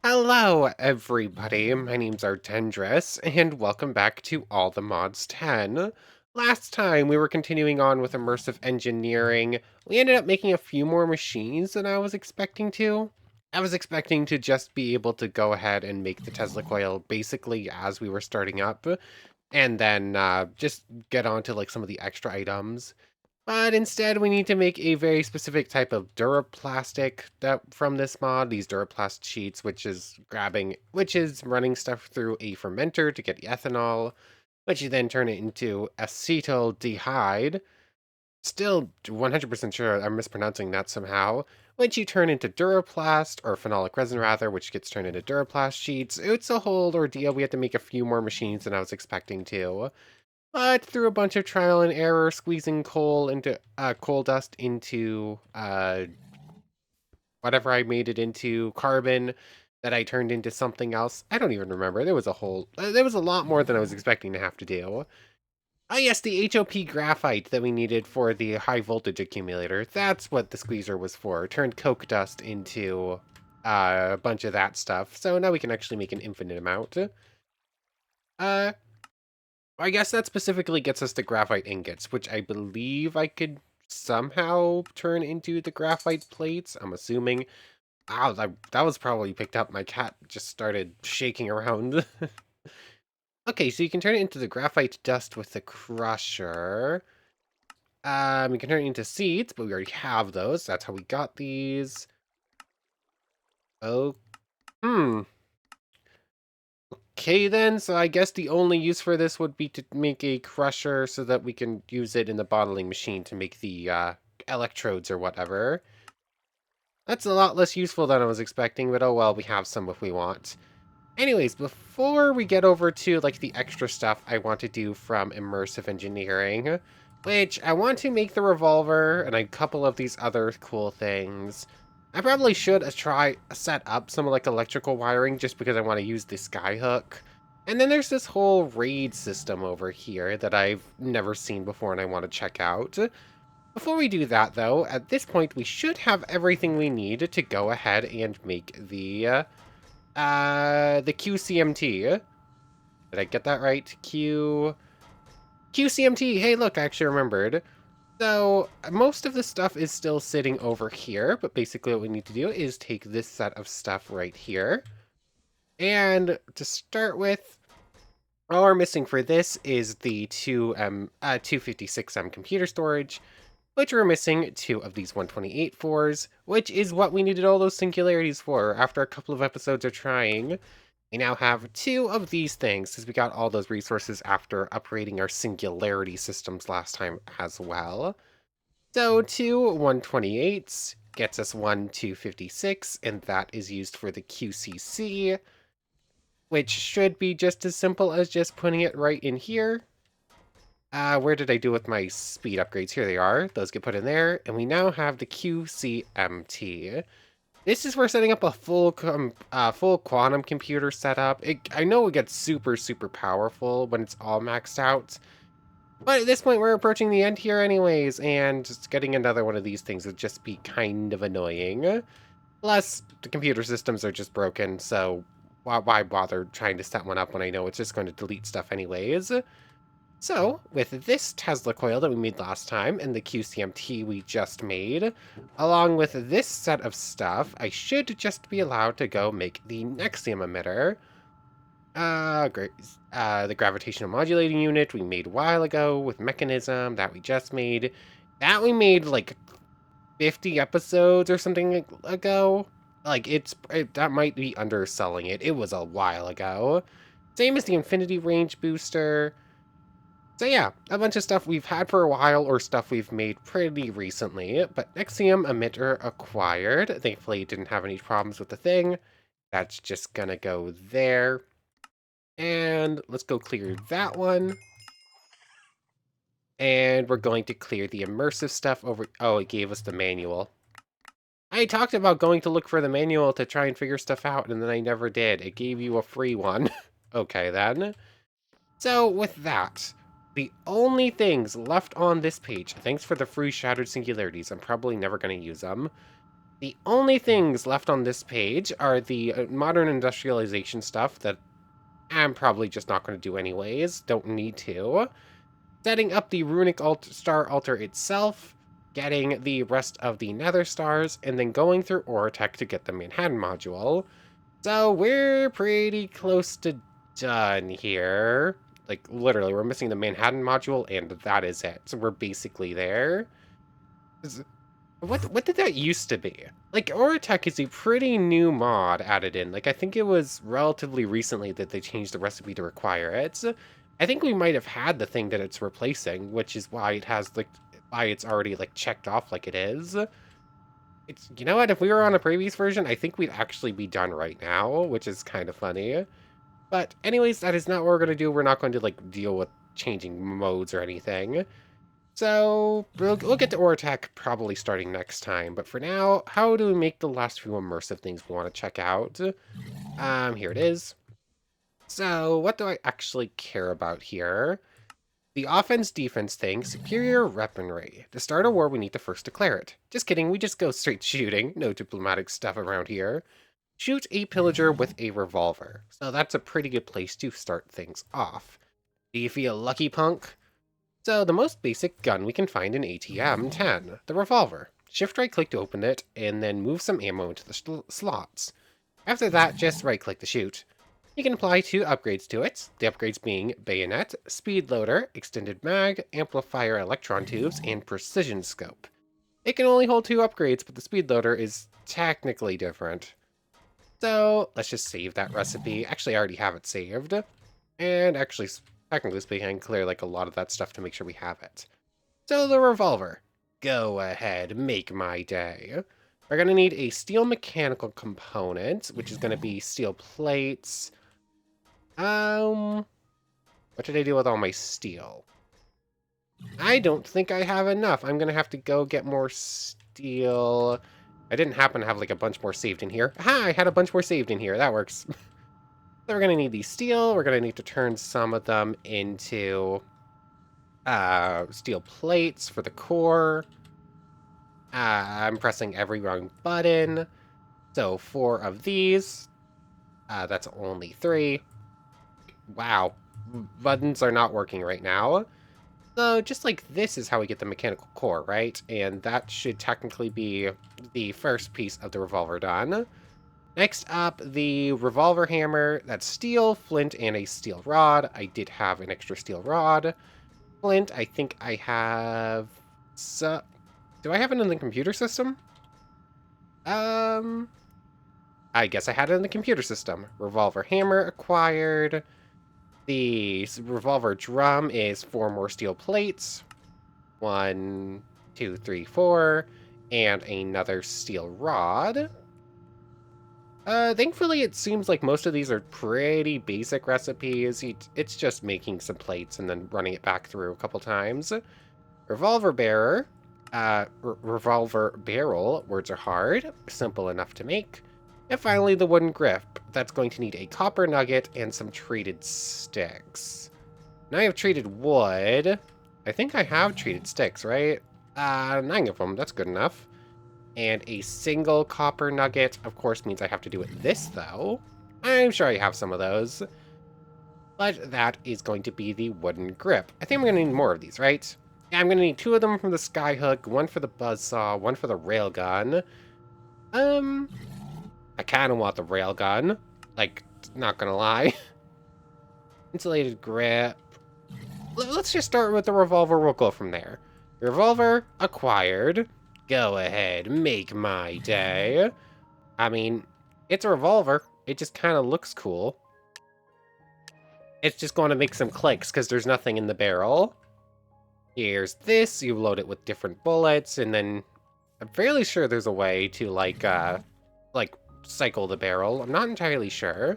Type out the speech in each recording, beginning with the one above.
Hello, everybody. My name's Artendris, and welcome back to All the Mods 10. Last time, we were continuing on with immersive engineering. We ended up making a few more machines than I was expecting to. I was expecting to just be able to go ahead and make the Tesla coil basically as we were starting up, and then just get on to like some of the extra items. But instead, we need to make a very specific type of Duraplastic from this mod. These Duraplast sheets, which is running stuff through a fermenter to get the ethanol, which you then turn it into acetaldehyde. Still 100% sure I'm mispronouncing that somehow. Which you turn into Duraplast, or phenolic resin rather, which gets turned into Duraplast sheets. It's a whole ordeal. We had to make a few more machines than I was expecting to. But through a bunch of trial and error, squeezing coal dust into whatever I made it into, carbon that I turned into something else. I don't even remember. There was a lot more than I was expecting to have to do. Ah, yes, the HOP graphite that we needed for the high voltage accumulator. That's what the squeezer was for. Turned coke dust into a bunch of that stuff. So now we can actually make an infinite amount. Uh, I guess that specifically gets us to graphite ingots, which I believe I could somehow turn into the graphite plates. I'm assuming. Wow, that was probably picked up. My cat just started shaking around. Okay, so you can turn it into the graphite dust with the crusher. We can turn it into seeds, but we already have those. That's how we got these. Oh, hmm. Okay then, so I guess the only use for this would be to make a crusher so that we can use it in the bottling machine to make the electrodes or whatever. That's a lot less useful than I was expecting, but oh well, we have some if we want. Anyways, before we get over to like the extra stuff I want to do from immersive engineering, which I want to make the revolver and a couple of these other cool things. I probably should try set up some like electrical wiring just because I want to use the skyhook. And then there's this whole raid system over here that I've never seen before and I want to check out. Before we do that though, at this point we should have everything we need to go ahead and make the QCMT. Did I get that right? QCMT. Hey, look, I actually remembered. So most of the stuff is still sitting over here, but basically what we need to do is take this set of stuff right here. And to start with, all we're missing for this is the 256M computer storage, which we're missing 2 of these 128 fours, which is what we needed all those singularities for after a couple of episodes of trying. We now have 2 of these things, because we got all those resources after upgrading our singularity systems last time as well. So 2 128s gets us 1 256, and that is used for the QCC, which should be just as simple as just putting it right in here. Where did I do with my speed upgrades? Here they are. Those get put in there, and we now have the QCMT. This is for setting up a full quantum computer setup. I know it gets super powerful when it's all maxed out, but at this point we're approaching the end here anyways, and just getting another one of these things would just be kind of annoying. Plus, the computer systems are just broken, so why bother trying to set one up when I know it's just going to delete stuff anyways? So, with this Tesla coil that we made last time and the QCMT we just made, along with this set of stuff, I should just be allowed to go make the Nexium emitter. Great. The gravitational modulating unit we made a while ago with Mekanism that we just made. That we made like 50 episodes or something ago. Like, that might be underselling it. It was a while ago. Same as the Infinity Range booster. So yeah, a bunch of stuff we've had for a while or stuff we've made pretty recently, but Nexium emitter acquired. Thankfully, it didn't have any problems with the thing. That's just gonna go there. And let's go clear that one. And we're going to clear the immersive stuff over. Oh, it gave us the manual. I talked about going to look for the manual to try and figure stuff out, and then I never did. It gave you a free one. Okay, then. So, with that, the only things left on this page, thanks for the free Shattered Singularities, I'm probably never going to use them, The only things left on this page are the modern industrialization stuff that I'm probably just not going to do anyways. Don't need to. Setting up the runic star altar itself, getting the rest of the nether stars, and then going through Oratech to get the Manhattan module. So we're pretty close to done here. Like, literally, we're missing the Manhattan module, and that is it. So we're basically there. What did that used to be? Like, Oratech is a pretty new mod added in. Like, I think it was relatively recently that they changed the recipe to require it. I think we might have had the thing that it's replacing, which is why it has, like, why it's already, like, checked off like it is. It's, you know what, if we were on a previous version, I think we'd actually be done right now, which is kind of funny. But anyways, that is not what we're going to do. We're not going to, like, deal with changing modes or anything. So, we'll get to Oratech probably starting next time, but for now, how do we make the last few immersive things we want to check out? Here it is. So, what do I actually care about here? The offense-defense thing, superior weaponry. To start a war, we need to first declare it. Just kidding, we just go straight shooting. No diplomatic stuff around here. Shoot a pillager with a revolver. So that's a pretty good place to start things off. Do you feel lucky, punk? So the most basic gun we can find in ATM-10, the revolver. Shift right click to open it, and then move some ammo into the slots. After that, just right click to shoot. You can apply 2 upgrades to it, the upgrades being bayonet, speed loader, extended mag, amplifier electron tubes, and precision scope. It can only hold 2 upgrades, but the speed loader is technically different. So let's just save that recipe. Actually, I already have it saved. And actually, technically speaking, I can clear like a lot of that stuff to make sure we have it. So the revolver. Go ahead, make my day. We're going to need a steel mechanical component, which is going to be steel plates. What did I do with all my steel? I don't think I have enough. I'm going to have to go get more steel. I didn't happen to have like a bunch more saved in here. Aha, I had a bunch more saved in here. That works. So we're going to need these steel. We're going to need to turn some of them into steel plates for the core. I'm pressing every wrong button. So 4 of these. That's only 3. Wow. Buttons are not working right now. So just like this is how we get the mechanical core, right? And that should technically be the first piece of the revolver done. Next up, the revolver hammer. That's steel, flint, and a steel rod. I did have an extra steel rod. Flint, I think I have... So, do I have it in the computer system? I guess I had it in the computer system. Revolver hammer acquired. The revolver drum is 4 more steel plates. 1, 2, 3, 4. And another steel rod. Thankfully, it seems like most of these are pretty basic recipes. It's just making some plates and then running it back through a couple times. Revolver bearer. Revolver barrel. Words are hard. Simple enough to make. And finally, the wooden grip. That's going to need a copper nugget and some treated sticks. Now I have treated wood. I think I have treated sticks, right? 9 of them. That's good enough. And a single copper nugget, of course, means I have to do it this, though. I'm sure I have some of those. But that is going to be the wooden grip. I think I'm going to need more of these, right? Yeah, I'm going to need 2 of them from the skyhook, 1 for the buzzsaw, 1 for the railgun. I kind of want the railgun. Like, not gonna lie. Insulated grip. Let's just start with the revolver. We'll go from there. Revolver acquired. Go ahead, make my day. I mean, it's a revolver. It just kind of looks cool. It's just going to make some clicks because there's nothing in the barrel. Here's this. You load it with different bullets, and then I'm fairly sure there's a way to like cycle the barrel. I'm not entirely sure.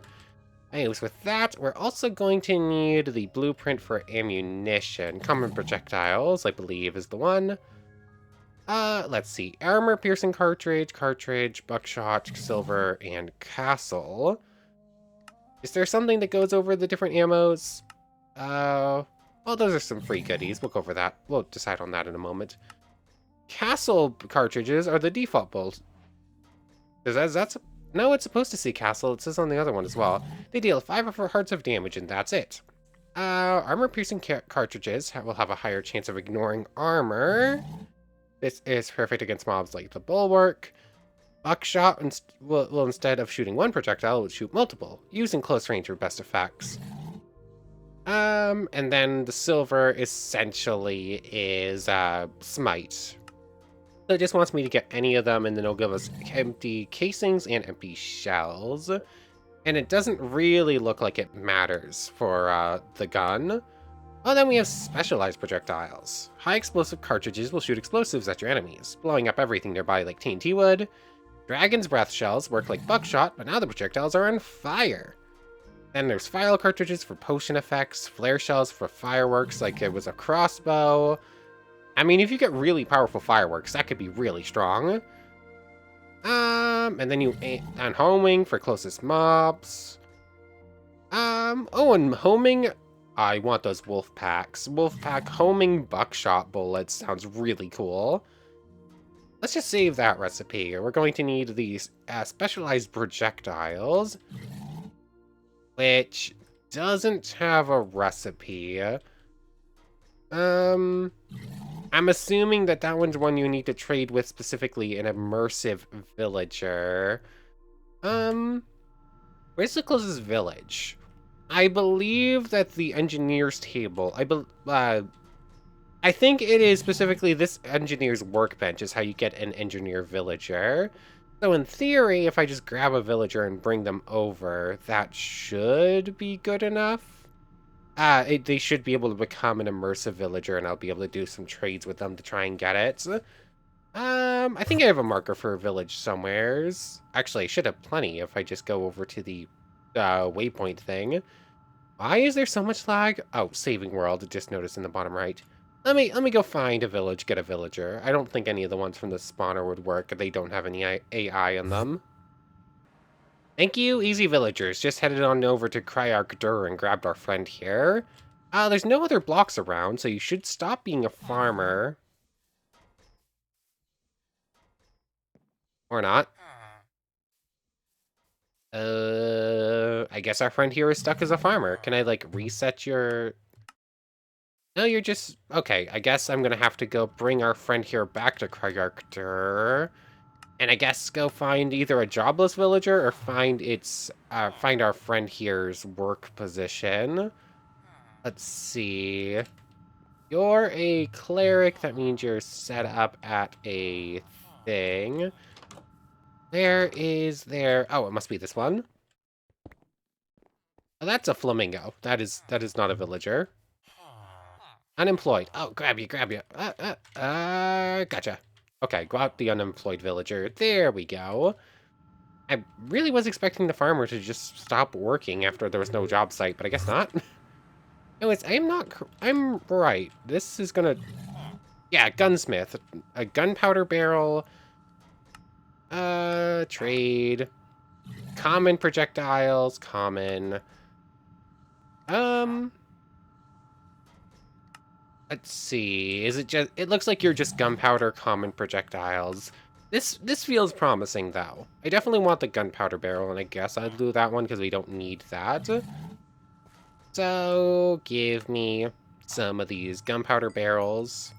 Anyways, with that, we're also going to need the blueprint for ammunition. Common projectiles, I believe, is the one. Let's see. Armor-piercing cartridge, buckshot, silver, and castle. Is there something that goes over the different ammos? Well, those are some free goodies. We'll go over that. We'll decide on that in a moment. Castle cartridges are the default That's... No, it's supposed to see castle. It says on the other one as well. They deal 5 of 4 hearts of damage, and that's it. Armor-piercing cartridges will have a higher chance of ignoring armor. This is perfect against mobs like the Bulwark. Buckshot will instead of shooting one projectile, will shoot multiple, using close range for best effects. And then the silver essentially is Smite. So it just wants me to get any of them, and then it'll give us empty casings and empty shells. And it doesn't really look like it matters for the gun. Well, then we have specialized projectiles. High explosive cartridges will shoot explosives at your enemies, blowing up everything nearby like TNT would. Dragon's breath shells work like buckshot, but now the projectiles are on fire. Then there's file cartridges for potion effects, flare shells for fireworks like it was a crossbow. I mean, if you get really powerful fireworks, that could be really strong. And then you on homing for closest mobs. Oh, and homing, I want those wolf packs. Wolf pack homing buckshot bullets sounds really cool. Let's just save that recipe. We're going to need these specialized projectiles, which doesn't have a recipe. I'm assuming that one's one you need to trade with specifically an immersive villager. Where's the closest village? I believe that the engineer's table, I think it is specifically this engineer's workbench is how you get an engineer villager. So in theory, if I just grab a villager and bring them over, that should be good enough. They should be able to become an immersive villager, and I'll be able to do some trades with them to try and get it. I think I have a marker for a village somewheres. Actually, I should have plenty if I just go over to the waypoint thing. Why is there so much lag? Oh, saving world, just noticed in the bottom right. Let me go find a village, get a villager. I don't think any of the ones from the spawner would work. They don't have any AI in them. Thank you, easy villagers. Just headed on over to Kryark Dur and grabbed our friend here. There's no other blocks around, so you should stop being a farmer. Or not. I guess our friend here is stuck as a farmer. Can I, like, reset your... No, you're just... Okay, I guess I'm gonna have to go bring our friend here back to Kryark Dur. And I guess go find either a jobless villager or find our friend here's work position. Let's see. You're a cleric. That means you're set up at a thing. There is there. Oh, it must be this one. Oh, that's a flamingo. That is not a villager. Unemployed. Oh, grab you. Gotcha. Okay, go out the unemployed villager. There we go. I really was expecting the farmer to just stop working after there was no job site, but I guess not. Anyways, I'm right. This is gonna... Yeah, gunsmith. A gunpowder barrel. Trade. Common projectiles. Common. Let's see. Is it just... It looks like you're just gunpowder, common projectiles. This feels promising, though. I definitely want the gunpowder barrel, and I guess I'll do that one because we don't need that. So, give me some of these gunpowder barrels.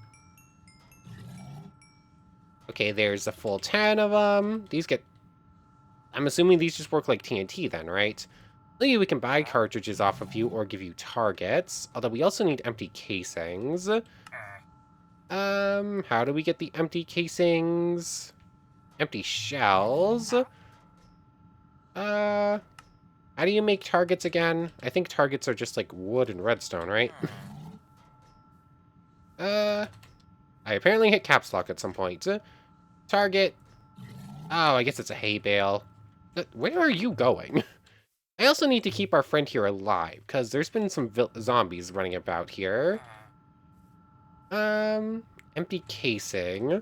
Okay, there's a full 10 of them. These get... I'm assuming these just work like TNT then, right? Maybe we can buy cartridges off of you or give you targets. Although we also need empty casings. How do we get the empty casings? Empty shells. How do you make targets again? I think targets are just like wood and redstone, right? I apparently hit caps lock at some point. Target. Oh, I guess it's a hay bale. Where are you going? I also need to keep our friend here alive, because there's been some zombies running about here. Empty casing.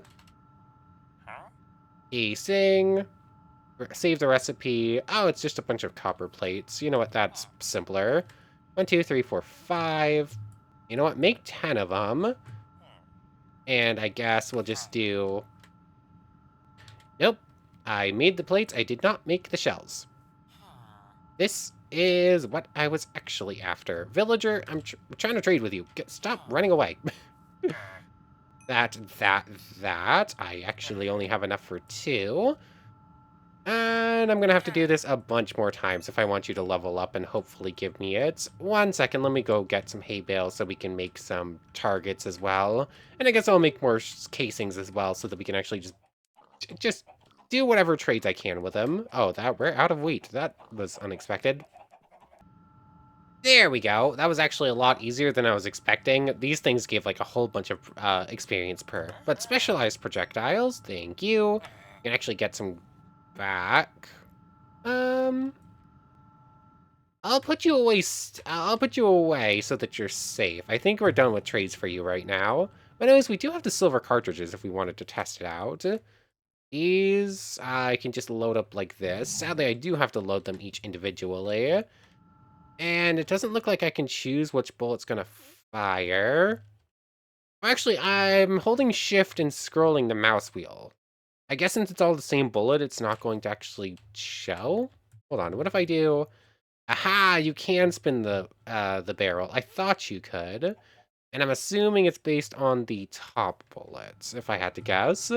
Casing. Save the recipe. Oh, it's just a bunch of copper plates. You know what? That's simpler. 1, 2, 3, 4, 5. You know what? Make 10 of them. And I guess we'll just do... Nope. I made the plates, I did not make the shells. This is what I was actually after. Villager, I'm trying to trade with you. Stop running away. that. I actually only have enough for 2. And I'm gonna have to do this a bunch more times if I want you to level up and hopefully give me it. 1 second, let me go get some hay bales so we can make some targets as well. And I guess I'll make more casings as well so that we can actually just do whatever trades I can with them. Oh, we're out of wheat. That was unexpected. There we go. That was actually a lot easier than I was expecting. These things gave like a whole bunch of experience per. But specialized projectiles, thank you. You can actually get some back. I'll put you away. I'll put you away so that you're safe. I think we're done with trades for you right now. But anyways, we do have the silver cartridges if we wanted to test it out. These I can just load up like this. Sadly, I do have to load them each individually. And it doesn't look like I can choose which bullet's gonna fire. Actually, I'm holding shift and scrolling the mouse wheel. I guess since it's all the same bullet, it's not going to actually show. Hold on, what if I do... Aha, you can spin the barrel. I thought you could. And I'm assuming it's based on the top bullets, if I had to guess.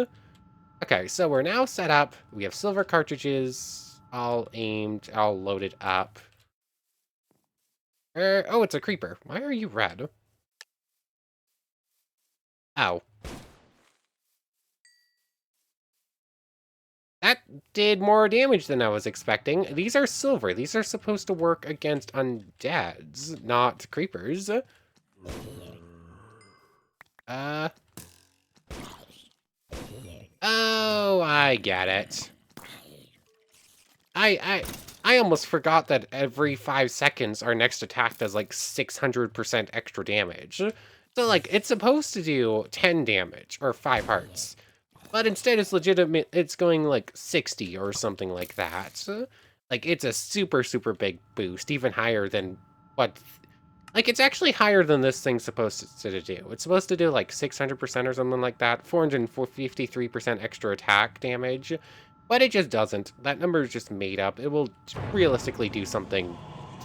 Okay, so we're now set up. We have silver cartridges all aimed, all loaded up. Oh, it's a creeper. Why are you red? Oh. That did more damage than I was expecting. These are silver. These are supposed to work against undeads, not creepers. Oh, I get it. I almost forgot that every 5 seconds our next attack does like 600% extra damage. So like, it's supposed to do 10 damage, or 5 hearts. But instead it's legitimate, it's going like 60 or something like that. Like, it's a super, super big boost, even higher than what... Like, it's actually higher than this thing's supposed to do. It's supposed to do like 600% or something like that, 453% extra attack damage. But it just doesn't. That number is just made up. It will realistically do something,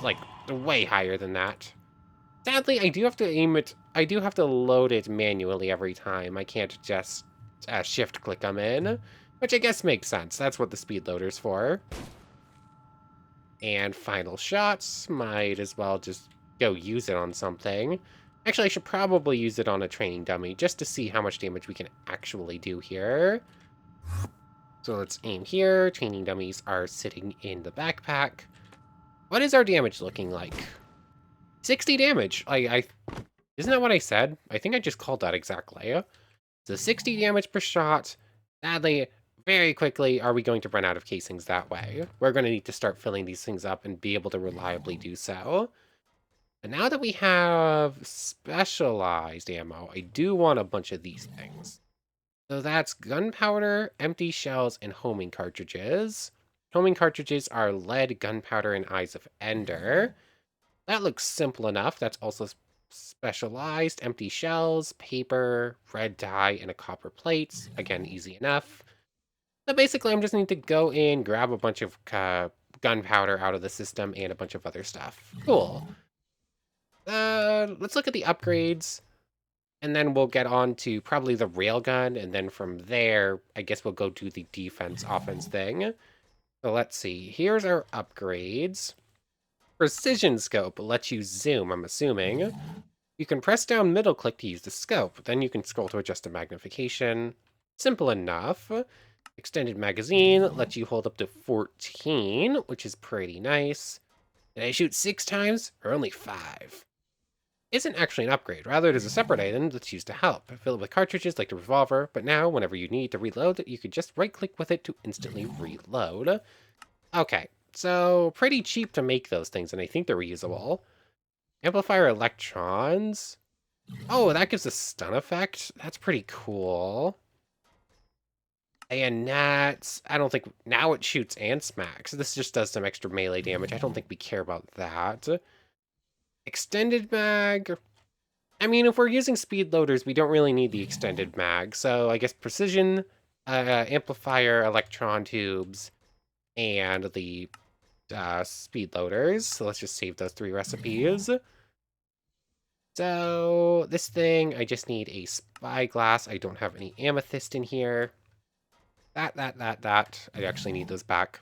like, way higher than that. Sadly, I do have to aim it... I do have to load it manually every time. I can't just shift-click them in, which I guess makes sense. That's what the speed loader's for. And final shots. Might as well just go use it on something. Actually, I should probably use it on a training dummy, just to see how much damage we can actually do here. So let's aim here. Training dummies are sitting in the backpack. What is our damage looking like? 60 damage. Isn't that what I said? I think I just called that exactly. So 60 damage per shot. Sadly, very quickly are we going to run out of casings that way. We're going to need to start filling these things up and be able to reliably do so. But now that we have specialized ammo, I do want a bunch of these things. So that's gunpowder, empty shells, and homing cartridges. Homing cartridges are lead, gunpowder, and eyes of ender. That looks simple enough. That's also specialized. Empty shells, paper, red dye, and a copper plate. Again, easy enough. So basically, I'm just need to go in, grab a bunch of gunpowder out of the system, and a bunch of other stuff. Cool. Let's look at the upgrades. And then we'll get on to probably the railgun, and then from there, I guess we'll go do the defense offense thing. So let's see. Here's our upgrades. Precision scope lets you zoom, I'm assuming. You can press down middle click to use the scope. Then you can scroll to adjust the magnification. Simple enough. Extended magazine lets you hold up to 14, which is pretty nice. Did I shoot 6 times or only 5? Isn't actually an upgrade. Rather, it is a separate item that's used to help. Fill it with cartridges like the revolver, but now, whenever you need to reload, you could just right-click with it to instantly reload. Okay, so pretty cheap to make those things, and I think they're reusable. Amplifier electrons. Oh, that gives a stun effect? That's pretty cool. And that, I don't think, now it shoots and smacks. This just does some extra melee damage. I don't think we care about that. Extended mag. I mean, if we're using speed loaders, we don't really need the extended mag. So I guess precision amplifier, electron tubes, and the speed loaders. So let's just save those 3 recipes. So this thing, I just need a spyglass. I don't have any amethyst in here. That. I actually need those back.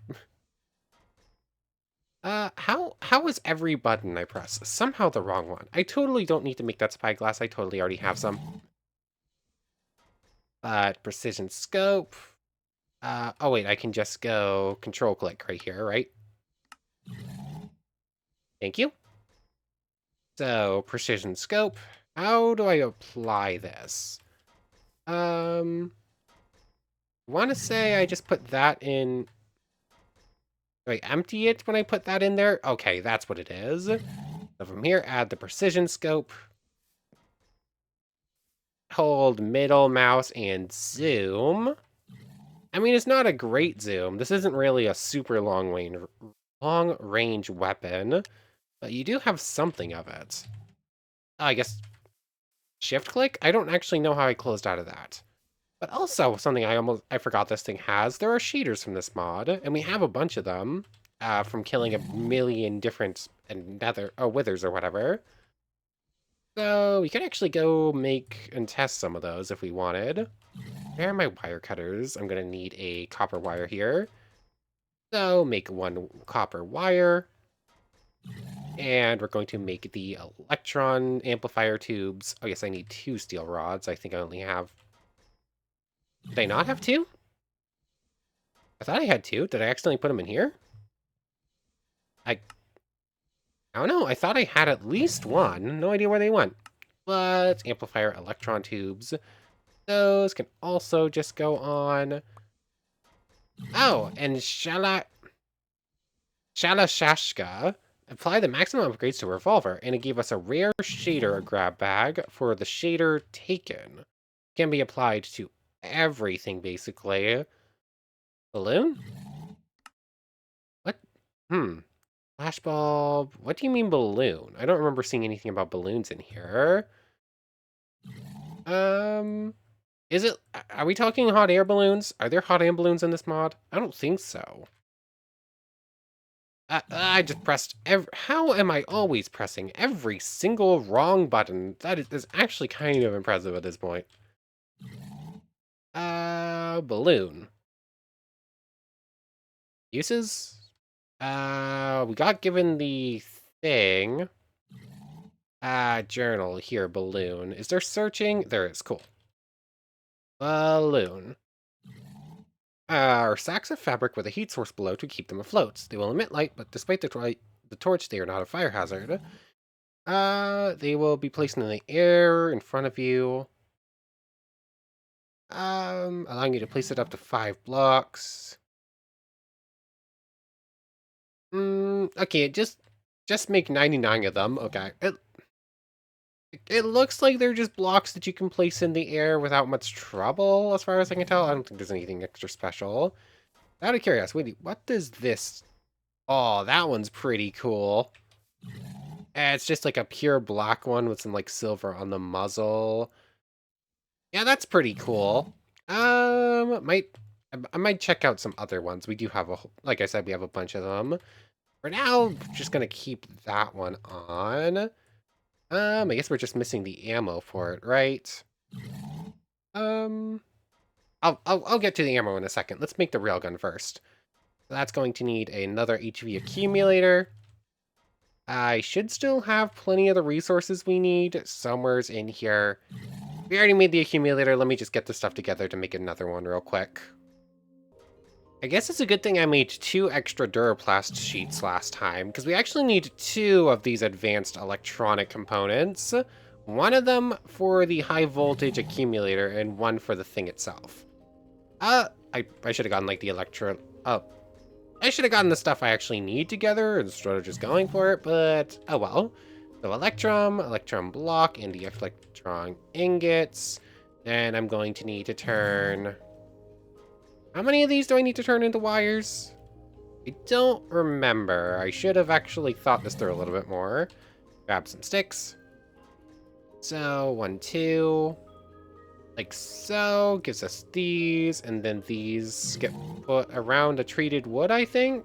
How is every button I press somehow the wrong one? I totally don't need to make that spyglass. I totally already have some. But precision scope. Oh wait, I can just go control click right here, right? Thank you. So precision scope. How do I apply this? Want to say I just put that in. Do I empty it when I put that in there? Okay, that's what it is. So from here, add the precision scope. Hold middle mouse and zoom. I mean, it's not a great zoom. This isn't really a super long range weapon, but you do have something of it. I guess shift click? I don't actually know how I closed out of that. But also something I forgot this thing has. There are shaders from this mod, and we have a bunch of them from killing a million different withers or whatever. So we could actually go make and test some of those if we wanted. Where are my wire cutters? I'm going to need a copper wire here. So make 1 copper wire. And we're going to make the electron amplifier tubes. Oh yes, I need 2 steel rods. I think I only have... Did I not have 2? I thought I had 2. Did I accidentally put them in here? I don't know. I thought I had at least 1. No idea where they went. But amplifier electron tubes. Those can also just go on. Oh, and Shalashashka. Apply the maximum upgrades to Revolver, and it gave us a rare shader grab bag for the shader taken. Can be applied to everything, basically. Balloon? What? Flashbulb. What do you mean balloon? I don't remember seeing anything about balloons in here. Is it... Are we talking hot air balloons? Are there hot air balloons in this mod? I don't think so. I just pressed how am I always pressing every single wrong button? That is actually kind of impressive at this point. Balloon. Uses? We got given the thing. Journal. Here, balloon. Is there searching? There is. Cool. Balloon. Are sacks of fabric with a heat source below to keep them afloat. They will emit light, but despite the torch, they are not a fire hazard. They will be placed in the air in front of you. Allowing you to place it up to 5 blocks. Okay, just make 99 of them. Okay. It looks like they're just blocks that you can place in the air without much trouble, as far as I can tell. I don't think there's anything extra special. Out of curiosity, what does this... Oh, that one's pretty cool. It's just like a pure black one with some like silver on the muzzle. Yeah, that's pretty cool. I might check out some other ones. We do have like I said, we have a bunch of them. For now, I'm just gonna keep that one on. I guess we're just missing the ammo for it, right? I'll get to the ammo in a second. Let's make the railgun first. That's going to need another HV accumulator. I should still have plenty of the resources we need somewheres in here. We already made the accumulator. Let me just get the stuff together to make another one real quick. I guess it's a good thing I made 2 extra Duraplast sheets last time, because we actually need 2 of these advanced electronic components. One of them for the high voltage accumulator, and one for the thing itself. I should have gotten like the I should have gotten the stuff I actually need together instead of just going for it, but oh well. So electron block, and the electron ingots. Then I'm going to need to turn... How many of these do I need to turn into wires? I don't remember. I should have actually thought this through a little bit more. Grab some sticks. So, 1, 2. Like so, gives us these, and then these get put around a treated wood, I think?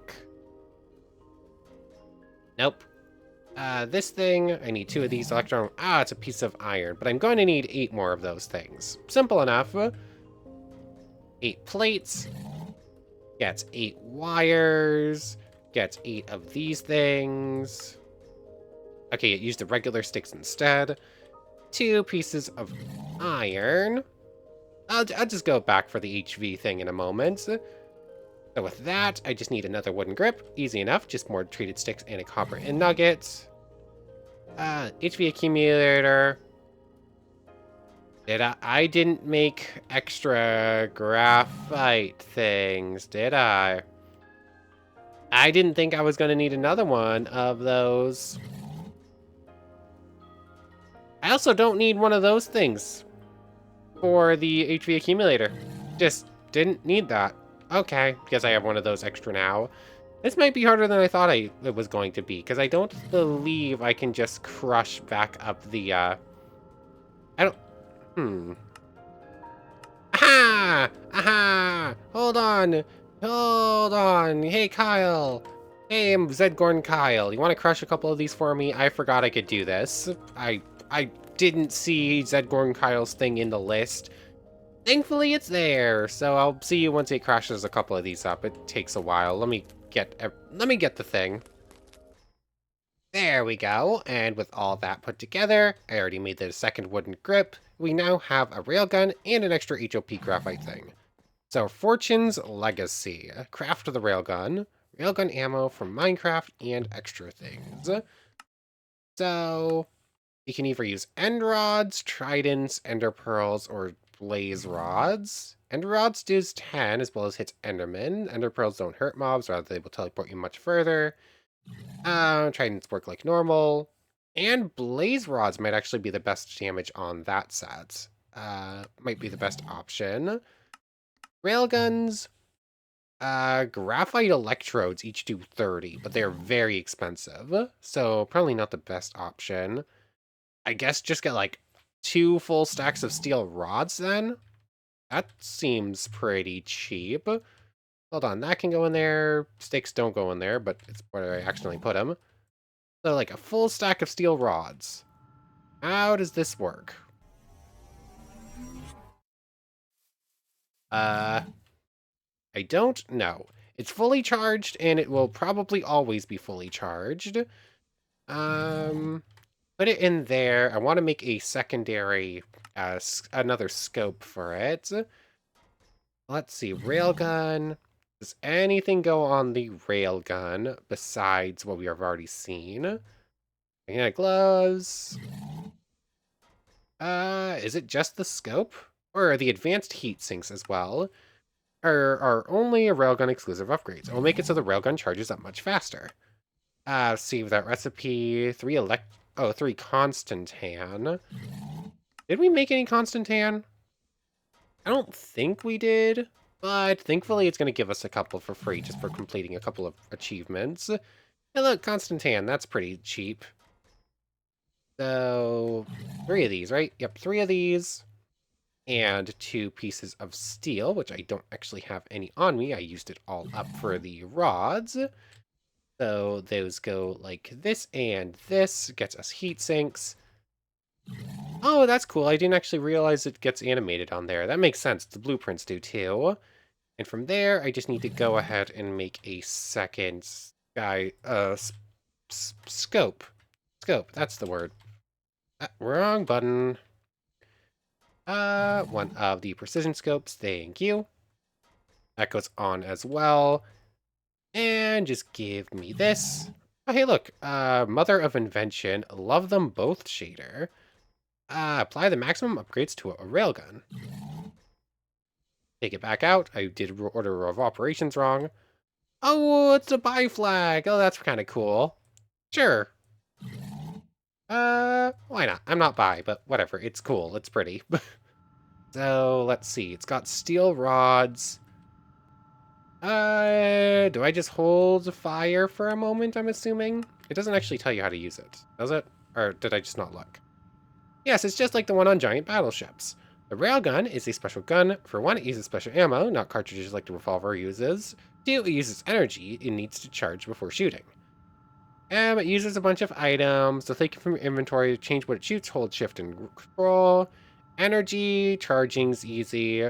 Nope. This thing, I need 2 of these electron. Ah, it's a piece of iron, but I'm going to need 8 more of those things. Simple enough. 8 plates, gets 8 wires, gets 8 of these things. Okay, it used the regular sticks instead. 2 pieces of iron. I'll just go back for the HV thing in a moment. So with that, I just need another wooden grip. Easy enough, just more treated sticks and a copper ingot. HV accumulator. I didn't make extra graphite things, did I? I didn't think I was going to need another one of those. I also don't need one of those things for the HV accumulator. Just didn't need that. Okay, because I have one of those extra now. This might be harder than I thought it was going to be, because I don't believe I can just crush back up the, I don't, Aha! Aha! Hold on! Hold on! Hey, Kyle! Hey, I'm Zedgorn Kyle. You want to crush a couple of these for me? I forgot I could do this. I didn't see Zedgorn Kyle's thing in the list. Thankfully, it's there, so I'll see you once it crashes a couple of these up. It takes a while. Let me get the thing. There we go, and with all that put together, I already made the second wooden grip. We now have a railgun and an extra HOP graphite thing. So, Fortune's Legacy. Craft the railgun, railgun ammo from Minecraft, and extra things. So, you can either use end rods, tridents, ender pearls, or blaze rods. Ender rods does 10, as well as hits endermen. Ender pearls don't hurt mobs, rather they will teleport you much further. Tridents work like normal. And blaze rods might actually be the best damage on that set. Might be the best option. Railguns. Graphite electrodes each do 30, but they're very expensive. So probably not the best option. I guess just get like 2 full stacks of steel rods then? That seems pretty cheap. Hold on, that can go in there. Sticks don't go in there, but it's where I accidentally put them. So like a full stack of steel rods. How does this work? I don't know. It's fully charged, and it will probably always be fully charged. Put it in there. I want to make a secondary, another scope for it. Let's see, railgun. Does anything go on the railgun besides what we have already seen? Magnetic gloves. Is it just the scope? Or are the advanced heat sinks as well? Are only a railgun exclusive upgrades. It will make it so the railgun charges up much faster. Save that recipe. 3 Constantan. Did we make any Constantan? I don't think we did, but thankfully it's going to give us a couple for free just for completing a couple of achievements. Hey look, Constantan, that's pretty cheap. So, 3 of these, right? Yep, 3 of these. And 2 pieces of steel, which I don't actually have any on me. I used it all up for the rods. So those go like this and this. Gets us heat sinks. Oh, that's cool. I didn't actually realize it gets animated on there. That makes sense. The blueprints do too. And from there, I just need to go ahead and make a second scope. Scope, that's the word. Wrong button. One of the precision scopes, thank you. That goes on as well. And just give me this. Oh, hey, look, Mother of Invention, love them both shader. Apply the maximum upgrades to a railgun. Take it back out. I did order of operations wrong. Oh, it's a buy flag. Oh, that's kind of cool. Sure. Why not? I'm not bi, but whatever. It's cool. It's pretty. So, let's see. It's got steel rods. Do I just hold fire for a moment, I'm assuming? It doesn't actually tell you how to use it, does it? Or did I just not look? Yes, it's just like the one on giant battleships. The Railgun is a special gun. For one, it uses special ammo, not cartridges like the Revolver uses. Two, it uses energy it needs to charge before shooting. It uses a bunch of items, so take it from your inventory to change what it shoots, hold shift and control. Energy, charging's easy.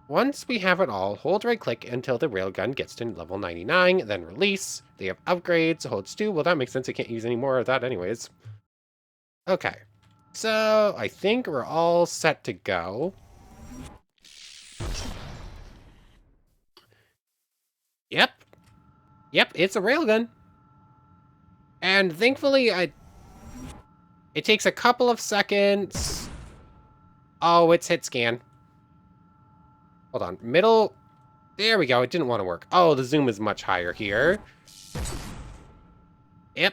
Once we have it all, hold right click until the railgun gets to level 99, then release. They have upgrades, holds 2. Well, that makes sense, I can't use any more of that anyways. Okay, so I think we're all set to go. Yep, it's a railgun. And thankfully, it takes a couple of seconds. Oh, it's hit scan. Hold on, middle. There we go, it didn't want to work. Oh, the zoom is much higher here. Yep,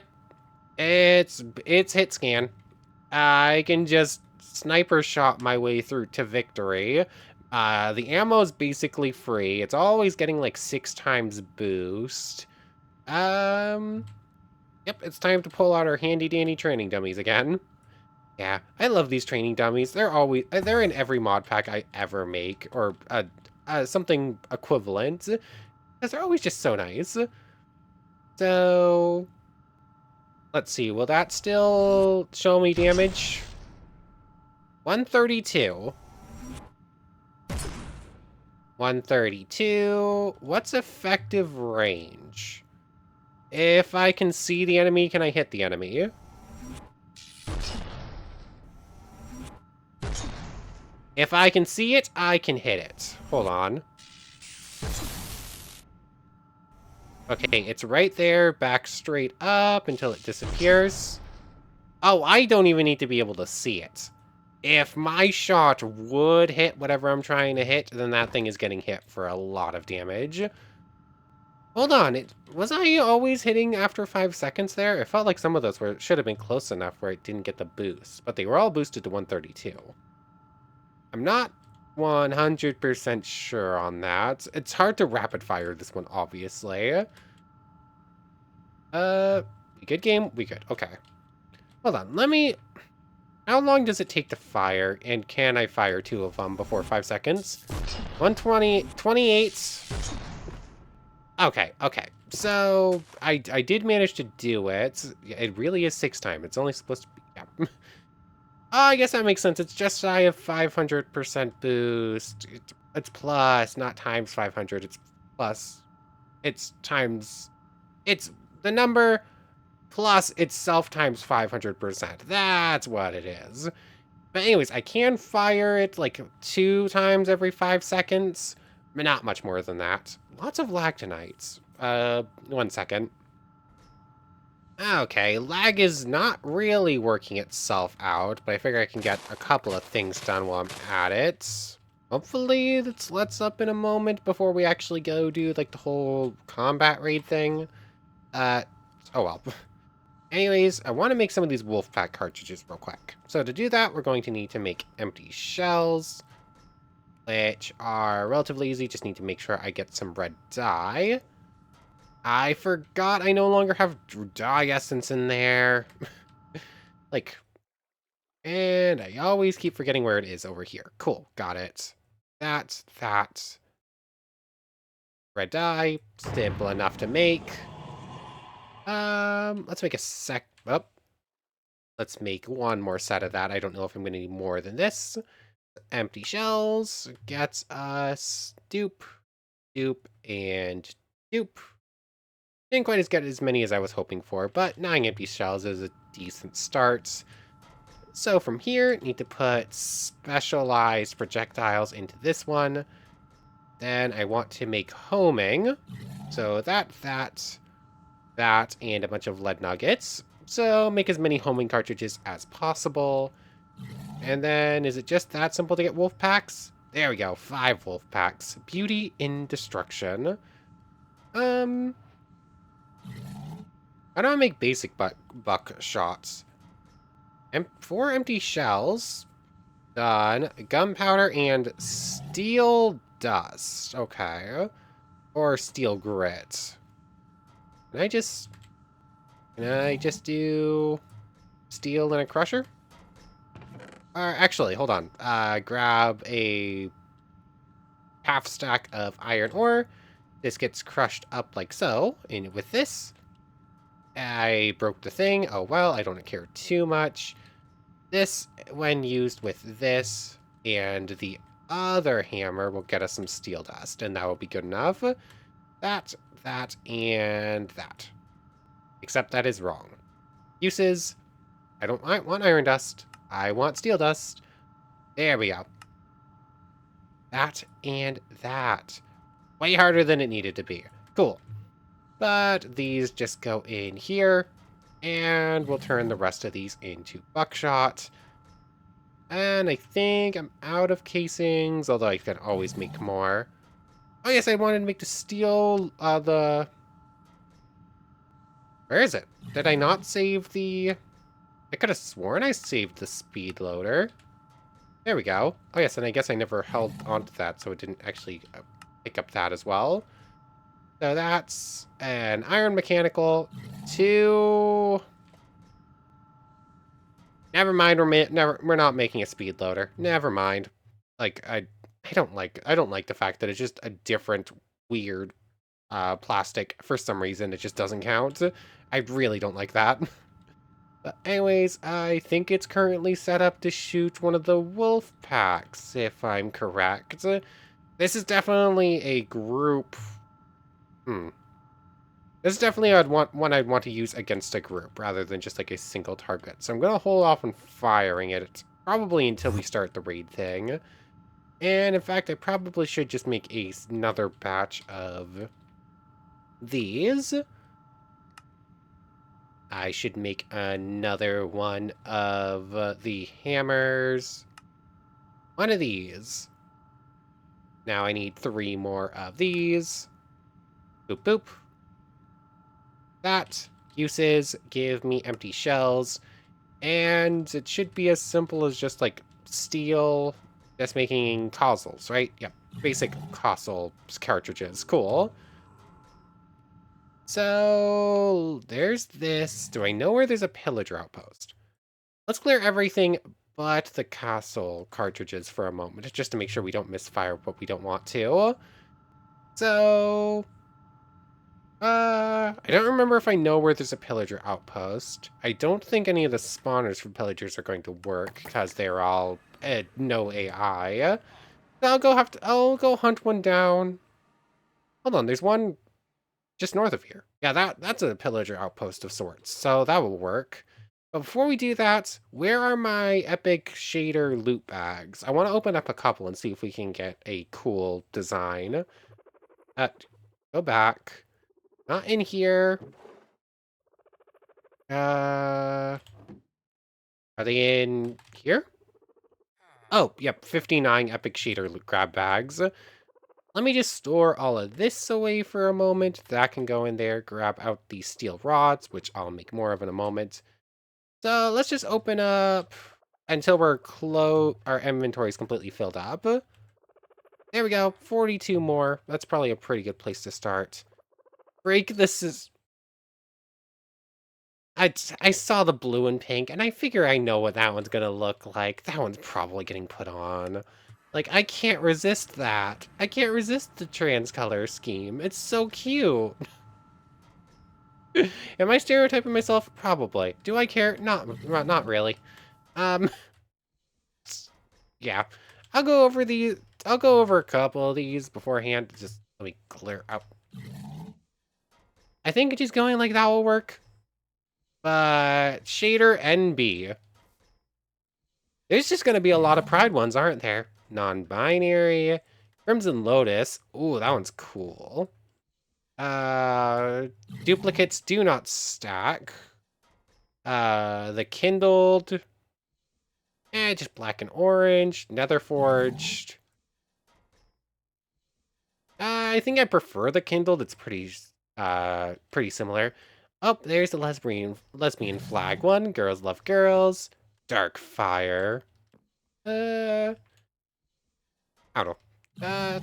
it's hit scan. I can just sniper shot my way through to victory. The ammo is basically free. It's always getting like 6 times boost. Yep, it's time to pull out our handy dandy training dummies again. Yeah, I love these training dummies. They're in every mod pack I ever make, or something equivalent, because they're always just so nice. So, let's see, will that still show me damage? 132. 132. What's effective range? If I can see the enemy, can I hit the enemy? If I can see it, I can hit it. Hold on. Okay, it's right there. Back straight up until it disappears. Oh, I don't even need to be able to see it. If my shot would hit whatever I'm trying to hit, then that thing is getting hit for a lot of damage. Hold on, was I always hitting after 5 seconds there? It felt like some of those should have been close enough where it didn't get the boost, but they were all boosted to 132. I'm not 100% sure on that. It's hard to rapid fire this one, obviously. Good game? We good. Okay. Hold on, how long does it take to fire, and can I fire 2 of them before 5 seconds? 120, 28. Okay. So, I did manage to do it. It really is 6 times. It's only supposed to be, yeah. I guess that makes sense. It's just shy of 500% boost. It's plus, not times 500. It's plus. It's times. It's the number plus itself times 500%. That's what it is. But anyways, I can fire it like 2 times every 5 seconds. But not much more than that. Lots of lag tonight. 1 second. Okay, lag is not really working itself out, but I figure I can get a couple of things done while I'm at it. Hopefully this lets up in a moment before we actually go do like the whole combat raid thing. Oh well. Anyways, I want to make some of these wolf pack cartridges real quick. So to do that, we're going to need to make empty shells, which are relatively easy. Just need to make sure I get some red dye. I forgot I no longer have dye essence in there. And I always keep forgetting where it is over here. Cool, got it. That. Red dye, simple enough to make. Let's make let's make 1 more set of that. I don't know if I'm gonna need more than this. Empty shells gets us dupe, and dupe. Didn't quite get as many as I was hoping for, but 9 empty shells is a decent start. So from here, need to put specialized projectiles into this one. Then I want to make homing. So that, and a bunch of lead nuggets. So make as many homing cartridges as possible. And then, is it just that simple to get wolf packs? There we go, 5 wolf packs. Beauty in destruction. How do I make basic buck shots? 4 empty shells. Done. Gunpowder and steel dust. Okay. Or steel grit. Can I just do steel in a crusher? Actually, hold on. Grab a half stack of iron ore. This gets crushed up like so. And with this, I broke the thing. Oh well, I don't care too much. This, when used with this and the other hammer, will get us some steel dust, and that will be good enough. That, and that. Except that is wrong. Uses, I don't want iron dust. I want steel dust. There we go. That and that. Way harder than it needed to be. Cool. But these just go in here, and we'll turn the rest of these into buckshot. And I think I'm out of casings, although I can always make more. Oh yes, I wanted to make the steel, Where is it? Did I not save the... I could have sworn I saved the speed loader. There we go. Oh yes, and I guess I never held onto that, so it didn't actually pick up that as well. So that's an iron mechanical. 2... Never mind, we're not making a speed loader. Never mind. Like, I don't like the fact that it's just a different weird plastic. For some reason, it just doesn't count. I really don't like that. But anyways, I think it's currently set up to shoot one of the wolf packs, if I'm correct. This is definitely a group... This is definitely one I'd want to use against a group, rather than just like a single target. So I'm going to hold off on firing it, probably until we start the raid thing. And in fact, I probably should just make another batch of these. I should make another one of the hammers. One of these. Now I need 3 more of these. Boop, boop. That. Uses give me empty shells. And it should be as simple as just like steel that's making casuals, right? Yep. Basic causal cartridges. Cool. So there's this. Do I know where there's a pillager outpost? Let's clear everything but the castle cartridges for a moment, just to make sure we don't misfire what we don't want to. So, I don't remember if I know where there's a pillager outpost. I don't think any of the spawners for pillagers are going to work because they're all no AI. I'll go hunt one down. Hold on, there's one just north of here. Yeah, that's a pillager outpost of sorts, so that will work. But before we do that, where are my epic shader loot bags? I want to open up a couple and see if we can get a cool design. Go back. Not in here. Are they in here? Oh, yep, 59 epic shader loot grab bags. Let me just store all of this away for a moment. That can go in there. Grab out these steel rods, which I'll make more of in a moment. So let's just open up until our inventory is completely filled up. There we go, 42 more. That's probably a pretty good place to start. This is... I saw the blue and pink, and I figure I know what that one's gonna look like. That one's probably getting put on. Like, I can't resist that. I can't resist the trans color scheme. It's so cute. Am I stereotyping myself? Probably. Do I care? Not really. Um, yeah. I'll go over a couple of these beforehand. Just let me clear out. I think just going like that will work. But shader NB. There's just gonna be a lot of pride ones, aren't there? Non-binary. Crimson Lotus. Ooh, that one's cool. Duplicates do not stack. The kindled. Just black and orange. Nether forged. I think I prefer the kindled. It's pretty similar. Oh, there's the lesbian flag one. Girls love girls. Dark fire. I don't know.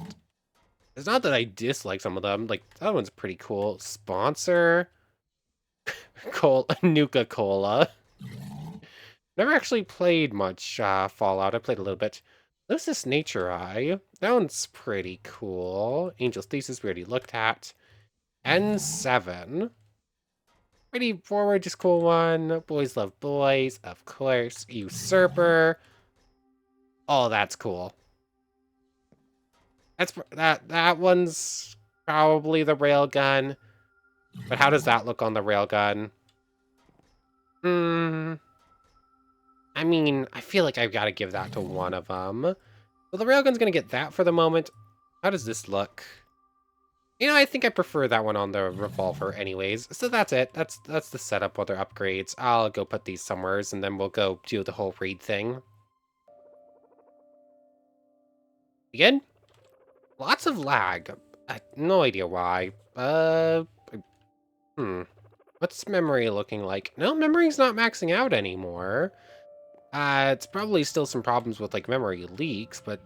It's not that I dislike some of them. Like, that one's pretty cool. Sponsor. Nuka Cola. Never actually played much Fallout. I played a little bit. There's this Nature Eye. That one's pretty cool. Angel's Thesis we already looked at. N7. Pretty forward, just cool one. Boys Love Boys, of course. Usurper. Oh, that's cool. That one's probably the railgun. But how does that look on the railgun? I mean, I feel like I've got to give that to one of them. Well, the railgun's gonna get that for the moment. How does this look? You know, I think I prefer that one on the revolver anyways. So that's it. That's the setup, other upgrades. I'll go put these somewheres, and then we'll go do the whole raid thing. Again? Lots of lag. No idea why. What's memory looking like? No, memory's not maxing out anymore. It's probably still some problems with, like, memory leaks, but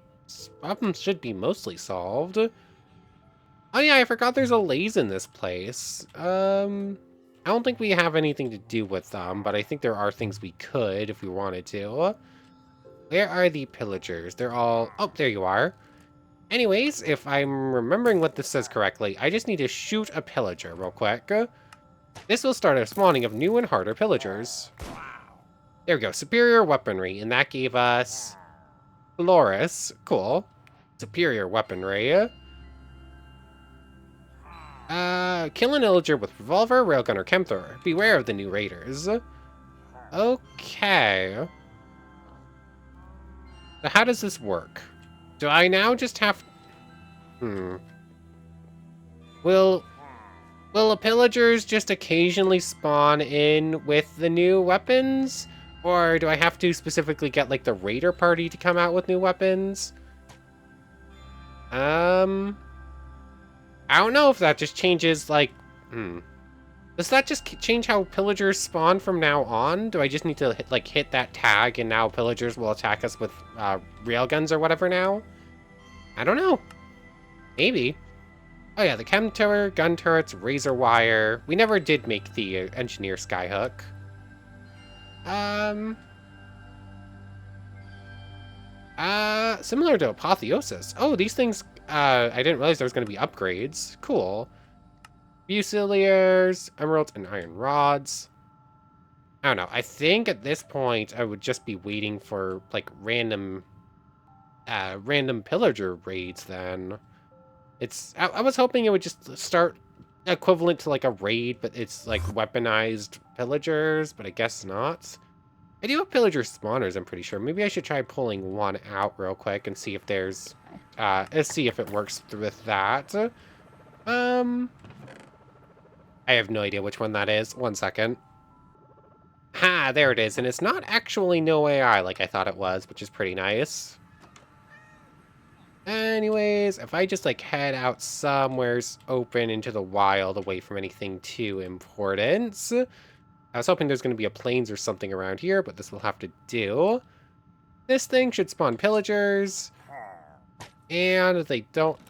problems should be mostly solved. Oh yeah, I forgot there's a laze in this place. I don't think we have anything to do with them, but I think there are things we could if we wanted to. Where are the pillagers? They're all... Oh, there you are. Anyways, if I'm remembering what this says correctly, I just need to shoot a pillager real quick. This will start a spawning of new and harder pillagers. There we go, superior weaponry, and that gave us... Loris, cool. Superior weaponry. Kill an illager with revolver, railgun, or chemthrower. Beware of the new raiders. Okay. So how does this work? Do I now just have... Will the pillagers just occasionally spawn in with the new weapons? Or do I have to specifically get, like, the raider party to come out with new weapons? I don't know if that just changes, like... Does that just change how pillagers spawn from now on? Do I just need to, hit that tag and now pillagers will attack us with railguns or whatever now? I don't know. Maybe. Oh yeah, the chem tower, gun turrets, razor wire. We never did make the engineer skyhook. Similar to Apotheosis. Oh, these things, I didn't realize there was going to be upgrades. Cool. Fusiliers, emeralds, and iron rods. I don't know. I think at this point, I would just be waiting for, like, random pillager raids then. I was hoping it would just start equivalent to, like, a raid, but it's, like, weaponized pillagers, but I guess not. I do have pillager spawners, I'm pretty sure. Maybe I should try pulling one out real quick and see if there's, see if it works with that. I have no idea which one that is. 1 second. Ha, there it is. And it's not actually no AI like I thought it was, which is pretty nice. Anyways, if I just, like, head out somewheres open into the wild away from anything too important. I was hoping there's going to be a plains or something around here, but this will have to do. This thing should spawn pillagers. And they don't...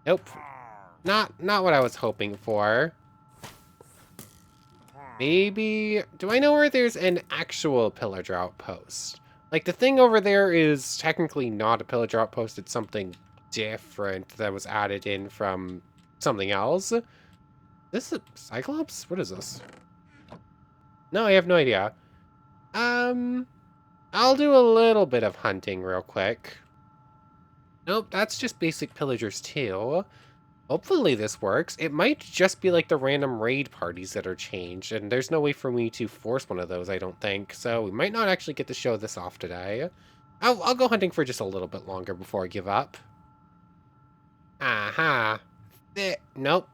Nope. Not what I was hoping for. Maybe... Do I know where there's an actual pillager outpost? Like, the thing over there is technically not a pillager outpost. It's something different that was added in from something else. This is a Cyclops? What is this? No, I have no idea. I'll do a little bit of hunting real quick. Nope, that's just basic pillagers too. Hopefully this works. It might just be like the random raid parties that are changed, and there's no way for me to force one of those, I don't think. So we might not actually get to show this off today. I'll go hunting for just a little bit longer before I give up. Aha. Nope.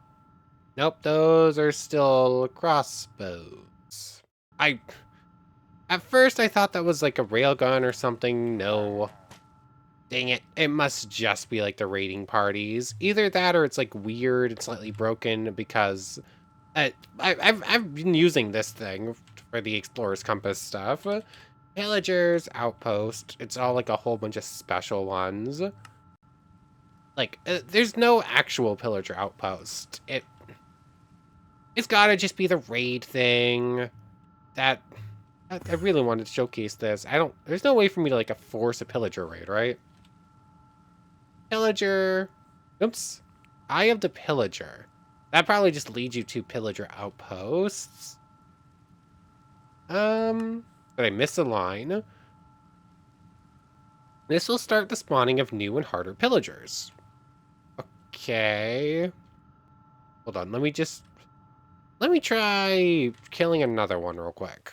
Nope, those are still crossbows. At first I thought that was like a railgun or something. No. Dang it. It must just be like the raiding parties. Either that or it's like weird and slightly broken because I've been using this thing for the Explorer's Compass stuff. Pillagers, Outpost. It's all like a whole bunch of special ones. Like, there's no actual Pillager Outpost. It's gotta just be the raid thing. that... I really wanted to showcase this. There's no way for me to, like, force a pillager raid, right? Pillager... Oops. Eye of the Pillager. That probably just leads you to pillager outposts. Did I miss a line? This will start the spawning of new and harder pillagers. Okay. Hold on, let me try killing another one real quick.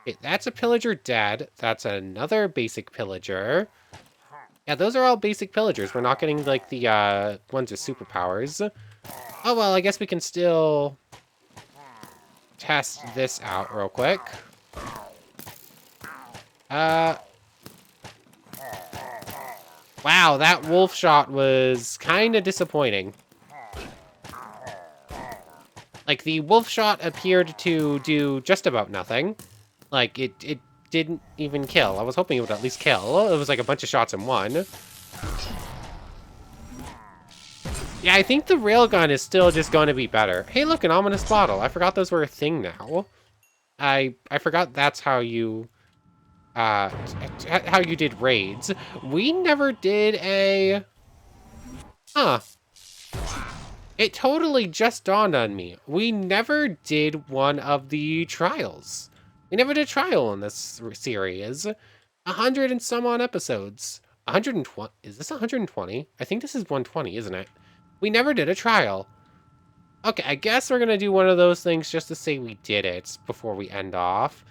Okay, that's a pillager dead. That's another basic pillager. Yeah, those are all basic pillagers. We're not getting, like, the, ones with superpowers. Oh, well, I guess we can still test this out real quick. Wow, that wolf shot was kind of disappointing. Like, the wolf shot appeared to do just about nothing. Like, it didn't even kill. I was hoping it would at least kill. It was like a bunch of shots in one. Yeah, I think the railgun is still just going to be better. Hey, look, an ominous bottle. I forgot those were a thing now. I forgot that's how you did raids. We never did a... Huh. It totally just dawned on me. We never did one of the trials. We never did a trial in this series. 100 and some on episodes. 120. Is this 120? I think this is 120, isn't it? We never did a trial. Okay, I guess we're gonna do one of those things just to say we did it before we end off.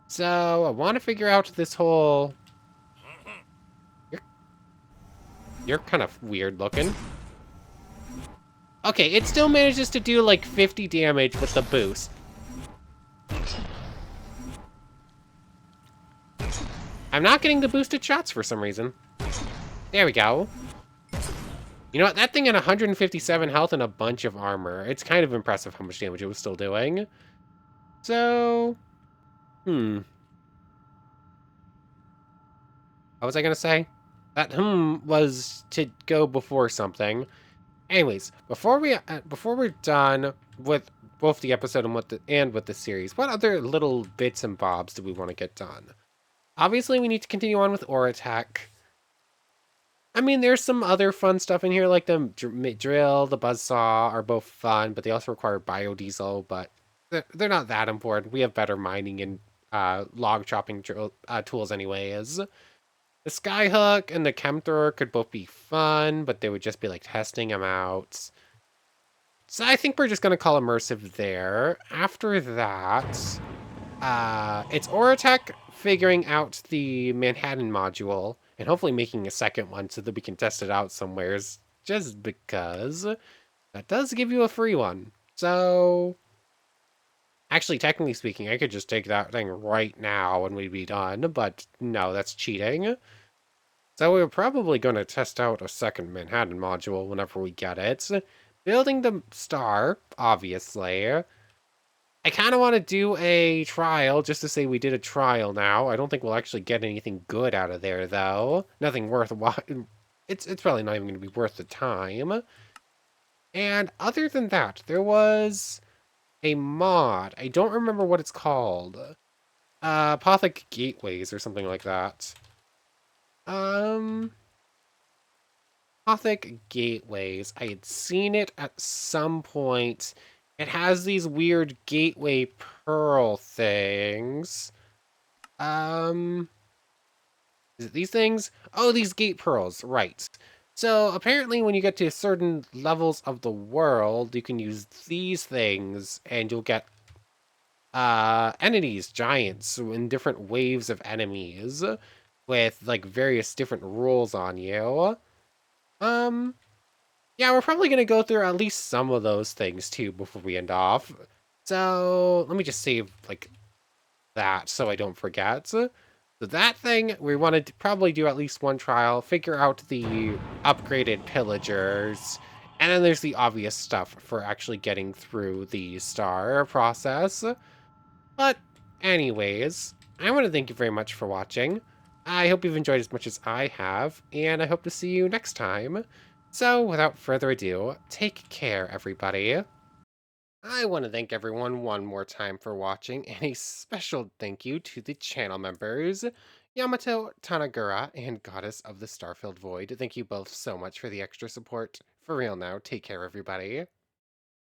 So, I want to figure out this whole... You're kind of weird looking. Okay, it still manages to do like 50 damage with the boost. I'm not getting the boosted shots for some reason. There we go. You know what? That thing had 157 health and a bunch of armor. It's kind of impressive how much damage it was still doing. So... What was I gonna say? That was to go before something. Anyways, before we're done with both the episode and with the series, what other little bits and bobs do we want to get done? Obviously, we need to continue on with Aura Tech. I mean, there's some other fun stuff in here, like the drill, the buzzsaw are both fun, but they also require biodiesel, but they're not that important. We have better mining and log chopping tools anyways. The skyhook and the chemthrower could both be fun, but they would just be like testing them out. So I think we're just going to call immersive there. After that, it's Auratech figuring out the Manhattan module and hopefully making a second one so that we can test it out somewheres, just because that does give you a free one. So actually, technically speaking, I could just take that thing right now and we'd be done, but no, that's cheating. So we're probably going to test out a second Manhattan module whenever we get it. Building the star, obviously. I kind of want to do a trial, just to say we did a trial now. I don't think we'll actually get anything good out of there, though. Nothing worthwhile. It's probably not even going to be worth the time. And other than that, there was a mod. I don't remember what it's called. Apothic Gateways or something like that. Apothic Gateways. I had seen it at some point. It has these weird gateway pearl things. Is it these things? Oh, these gate pearls, right. So apparently when you get to certain levels of the world, you can use these things and you'll get entities, giants, in different waves of enemies with like various different rules on you. Yeah, we're probably going to go through at least some of those things, too, before we end off. So, let me just save, like, that so I don't forget. So that thing, we want to probably do at least one trial, figure out the upgraded pillagers, and then there's the obvious stuff for actually getting through the star process. But, anyways, I want to thank you very much for watching. I hope you've enjoyed as much as I have, and I hope to see you next time. So, without further ado, take care, everybody. I want to thank everyone one more time for watching, and a special thank you to the channel members, Yamato, Tanagura, and Goddess of the Starfilled Void. Thank you both so much for the extra support. For real now, take care, everybody.